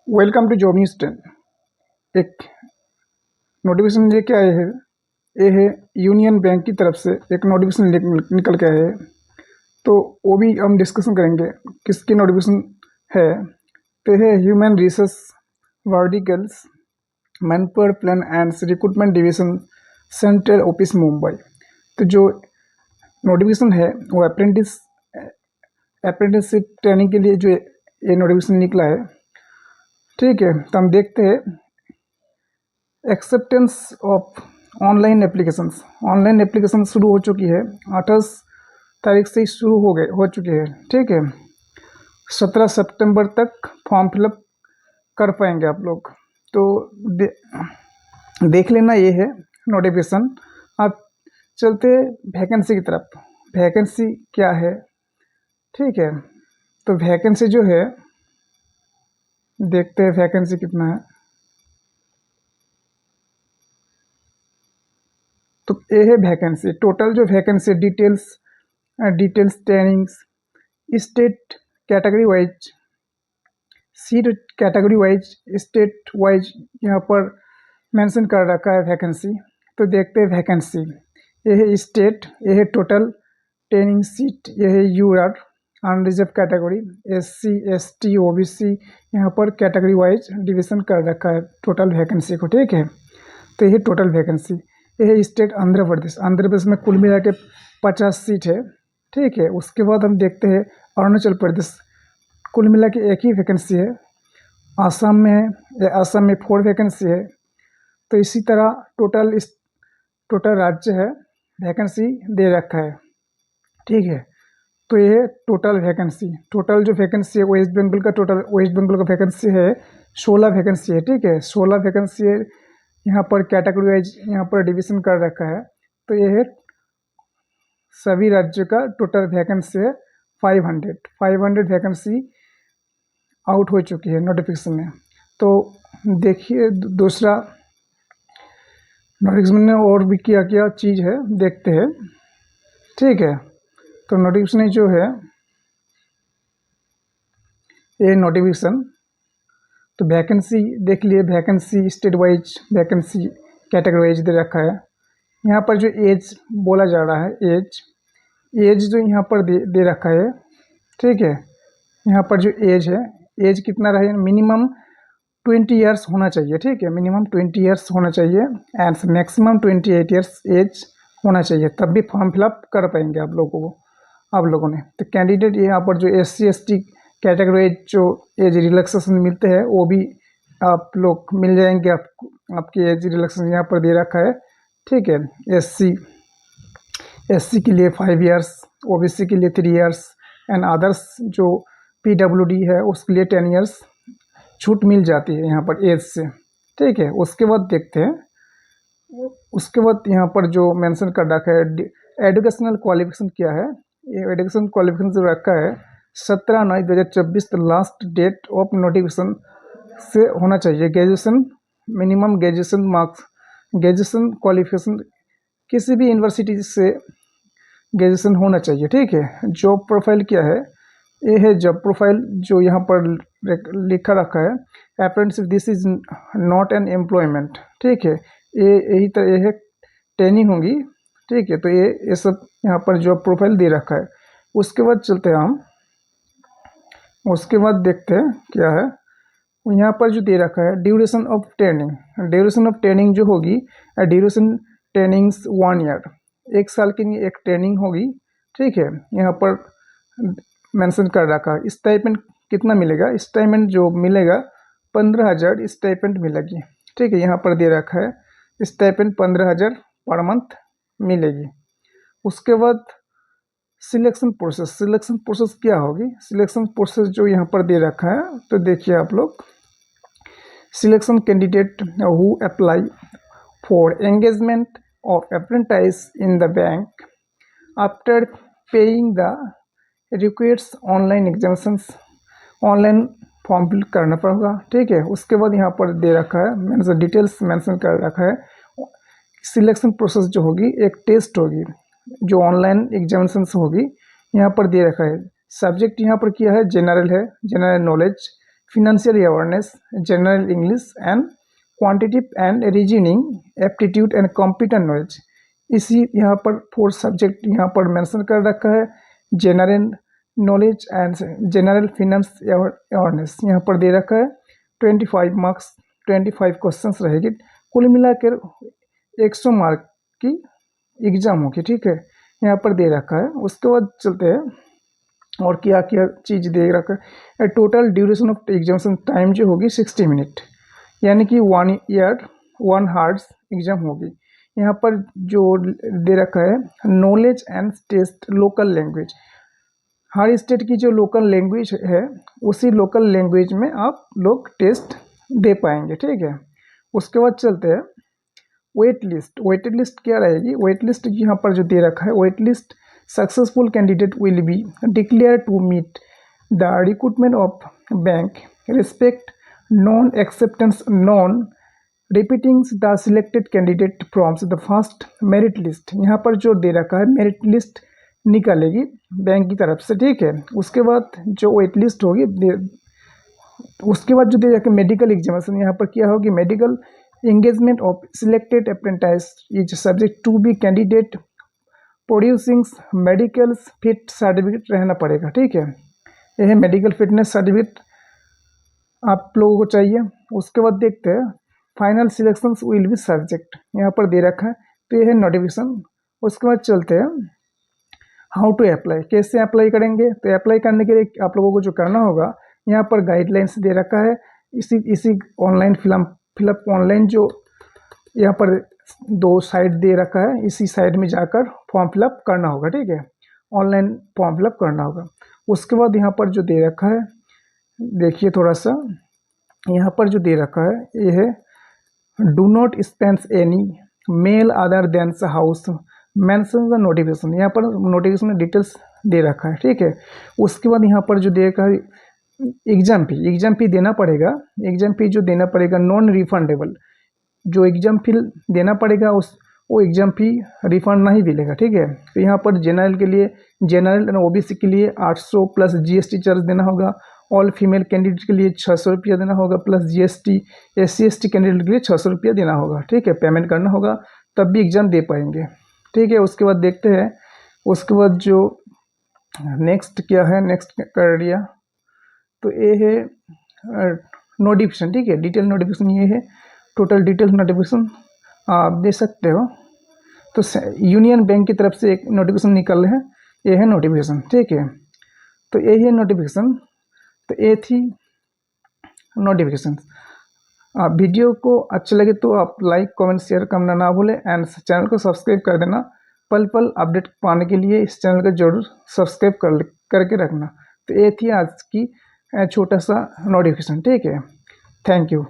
Welcome to job news 10। एक notification लेके आए हैं। ये है यूनियन बैंक की तरफ से एक नोटिफिकेशन निकल के आए है, तो वो भी हम डिस्कशन करेंगे किसकी नोटिफिकेशन है। तो है human resource verticals manpower plan and recruitment division central office Mumbai. तो जो नोटिफिकेशन है वो अप्रेंटिसशिप ट्रेनिंग के लिए जो ये नोटिफिकेशन निकला है। ठीक है, तो हम देखते हैं एक्सेप्टेंस ऑफ ऑनलाइन एप्लीकेशन शुरू हो चुकी है। 28 तारीख से ही शुरू हो चुकी है। ठीक है, 17 सितंबर तक फॉर्म फिलअप कर पाएंगे आप लोग। तो देख लेना, ये है नोटिफिकेशन। आप चलते वैकेंसी की तरफ। वैकेंसी क्या है? ठीक है, तो वैकेंसी जो है देखते हैं वैकेंसी कितना है। तो ये है वैकेंसी, टोटल जो vacancy details trainings state category wise, seat category wise, state wise यहाँ पर मेंशन कर रखा है वैकेंसी। तो देखते हैं वैकेंसी। ये है स्टेट, ये है टोटल ट्रेनिंग सीट, ये है UR unreserve category, SC ST OBC, यहाँ पर कैटेगरी वाइज डिवीज़न कर रखा है टोटल वैकेंसी को। ठीक है, तो ये टोटल वैकेंसी। ये है स्टेट आंध्र प्रदेश में कुल मिला के 50 सीट है। ठीक है, उसके बाद हम देखते हैं अरुणाचल प्रदेश, कुल मिला के एक ही वैकेंसी है। आसाम में है, आसाम में 4 वैकेंसी है। तो इसी तरह टोटल राज्य है वैकेंसी दे रखा है। ठीक है, तो ये टोटल वैकेंसी, टोटल जो वैकेंसी है वेस्ट बंगाल का वैकेंसी है 16 वैकेंसी है। ठीक है, 16 वैकेंसी है। यहाँ पर कैटेगरी वाइज यहाँ पर डिवीज़न कर रखा है। तो ये है सभी राज्यों का टोटल वैकेंसी है 500 वैकेंसी आउट हो चुकी है नोटिफिकेशन में। तो देखिए दूसरा नोटिफिकेशन में और भी क्या क्या चीज़ है देखते हैं। ठीक है, तो नोटिफिकेशन जो है ये नोटिफिकेशन, तो वैकेंसी देख लिए, vacancy state wise, vacancy category wise दे रखा है। यहाँ पर जो एज बोला जा रहा है, एज जो यहाँ पर दे रखा है। ठीक है, यहाँ पर जो एज है, एज कितना रहे, मिनिमम 20 ईयर्स होना चाहिए। ठीक है, मिनिमम 20 ईयर्स होना चाहिए एंड मैक्सिमम 28 ईयर्स एज होना चाहिए, तब भी फॉर्म फिलअप कर पाएंगे आप लोगों ने। तो कैंडिडेट यहाँ पर जो SC ST कैटेगरी जो एज रिलैक्सेशन मिलते हैं वो भी आप लोग मिल जाएंगे। आपकी एज रिलैक्सेशन यहाँ पर दे रखा है। ठीक है, SC के लिए 5 ईयर्स, OBC के लिए 3 ईयर्स एंड अदर्स जो PWD है उसके लिए 10 ईयर्स छूट मिल जाती है यहाँ पर एज से। ठीक है, उसके बाद देखते हैं, उसके बाद यहाँ पर जो मेंशन कर रखा है एजुकेशनल क्वालिफिकेशन क्या है। ये एजुकेशन क्वालिफिकेशन जो रखा है 17/9/2024 लास्ट डेट ऑफ नोटिफिकेशन से होना चाहिए graduation, minimum graduation marks, graduation qualification किसी भी यूनिवर्सिटी से ग्रेजुएशन होना चाहिए। ठीक है, जॉब प्रोफाइल क्या है, ये है जॉब प्रोफाइल जो यहाँ पर लिखा रखा है, apprenticeship this is not an employment. ठीक है, यही तरह ये है ट्रेनिंग होगी। ठीक है, तो ये सब यहाँ पर जॉब प्रोफाइल दे रखा है। उसके बाद चलते हैं हम, उसके बाद देखते हैं क्या है यहाँ पर जो दे रखा है ड्यूरेशन ऑफ ट्रेनिंग जो होगी, ड्यूरेशन ट्रेनिंग्स 1 ईयर, 1 साल के लिए एक ट्रेनिंग होगी। ठीक है, यहाँ पर मेंशन कर रखा है। स्टाइपेंड कितना मिलेगा, स्टाइपेंड जो मिलेगा 15,000 स्टाइपेंड मिलेगी। ठीक है, यहाँ पर दे रखा है स्टाइपेंड 15,000 पर मंथ मिलेगी। उसके बाद सिलेक्शन प्रोसेस क्या होगी, सिलेक्शन प्रोसेस जो यहाँ पर दे रखा है, तो देखिए आप लोग, selection candidate who apply for engagement of apprentice in the bank after paying the request online examinations, online form fill करना पड़ेगा। ठीक है, उसके बाद यहाँ पर दे रखा है डिटेल्स मेंशन कर रखा है। सिलेक्शन प्रोसेस जो होगी एक टेस्ट होगी जो ऑनलाइन एग्जामिनेशन होगी, यहाँ पर दे रखा है। सब्जेक्ट यहाँ पर क्या है, जनरल है, general knowledge, financial awareness, general English and quantitative and reasoning aptitude and computer knowledge। इसी यहाँ पर 4 सब्जेक्ट यहाँ पर मेंशन कर रखा है। General knowledge and general finance awareness यहाँ पर दे रखा है। 25 मार्क्स 25 क्वेश्चंस रहेगी। कुल मिलाकर 100 मार्क की एग्जाम होगी, ठीक है, यहाँ पर दे रखा है। उसके बाद चलते हैं और क्या क्या चीज़ दे रखा है। Total duration of examination time जो होगी 60 मिनट, यानी कि 1 ईयर 1 हार्स एग्जाम होगी। यहाँ पर जो दे रखा है knowledge and test local language, हर स्टेट की जो लोकल लैंग्वेज है उसी लोकल लैंग्वेज में आप लोग टेस्ट दे पाएंगे, ठीक है। उसके बाद चलते हैं वेट लिस्ट। वेट लिस्ट क्या रहेगी? वेट लिस्ट यहाँ पर जो दे रखा है, wait list successful candidate will be declare to meet the recruitment of bank respect non acceptance non repeating the selected candidate froms the first merit list. यहाँ पर जो दे रखा है मेरिट लिस्ट निकालेगी बैंक की तरफ से, ठीक है। उसके बाद जो वेट लिस्ट होगी उसके बाद जो दे रखा है मेडिकल एग्जामिनेशन, यहाँ पर क्या होगी? Medical engagement of selected apprentice is subject to be candidate producing medical fit certificate रहना पड़ेगा, ठीक है। यह मेडिकल फिटनेस सर्टिफिकेट आप लोगों को चाहिए। उसके बाद देखते हैं final selection will be subject, यहाँ पर दे रखा है, तो यह है नोटिफिकेशन। उसके बाद चलते हैं हाउ टू अप्लाई, कैसे अप्लाई करेंगे? तो अप्लाई करने के लिए आप लोगों को जो करना होगा, यहाँ पर गाइडलाइंस दे रखा है। इसी ऑनलाइन फिलअप ऑनलाइन जो यहाँ पर 2 साइट दे रखा है, इसी साइट में जाकर फॉर्म फिलअप करना होगा, ठीक है। ऑनलाइन फॉर्म फिलअप करना होगा। उसके बाद यहाँ पर जो दे रखा है, देखिए थोड़ा सा यहाँ पर जो दे रखा है, ये है do not spend any mail other than house mention the notification. यहाँ पर नोटिफिकेशन में डिटेल्स दे रखा है, ठीक है। उसके बाद यहाँ पर जो दे रखा है एग्जाम फी देना पड़ेगा। एग्जाम फी जो देना पड़ेगा नॉन रिफंडेबल, जो एग्जाम फी देना पड़ेगा वो एग्जाम फी रिफंड नहीं मिलेगा, ठीक है। तो यहाँ पर जनरल के लिए, जनरल एंड ओबीसी के लिए 800 प्लस जीएसटी चार्ज देना होगा। ऑल फीमेल कैंडिडेट के लिए 600 रुपया देना होगा प्लस जीएसटी। SC/ST कैंडिडेट के लिए 600 रुपया देना होगा, ठीक है, पेमेंट करना होगा, तब भी एग्ज़ाम दे पाएंगे, ठीक है। उसके बाद देखते हैं, उसके बाद जो नेक्स्ट क्या है, नेक्स्ट कर दिया तो ये है नोटिफिकेशन, ठीक है, डिटेल नोटिफिकेशन ये है। टोटल डिटेल नोटिफिकेशन आप दे सकते हो। तो यूनियन बैंक की तरफ से एक नोटिफिकेशन निकल रहे हैं, ये है नोटिफिकेशन, ठीक है। तो ये है नोटिफिकेशन, तो ये थी नोटिफिकेशन। वीडियो को अच्छा लगे तो आप लाइक कमेंट शेयर करना ना भूलें एंड चैनल को सब्सक्राइब कर देना। पल पल अपडेट पाने के लिए इस चैनल को जरूर सब्सक्राइब करके रखना। तो ये थी आज की छोटा सा नोटिफिकेशन, ठीक है। Thank you.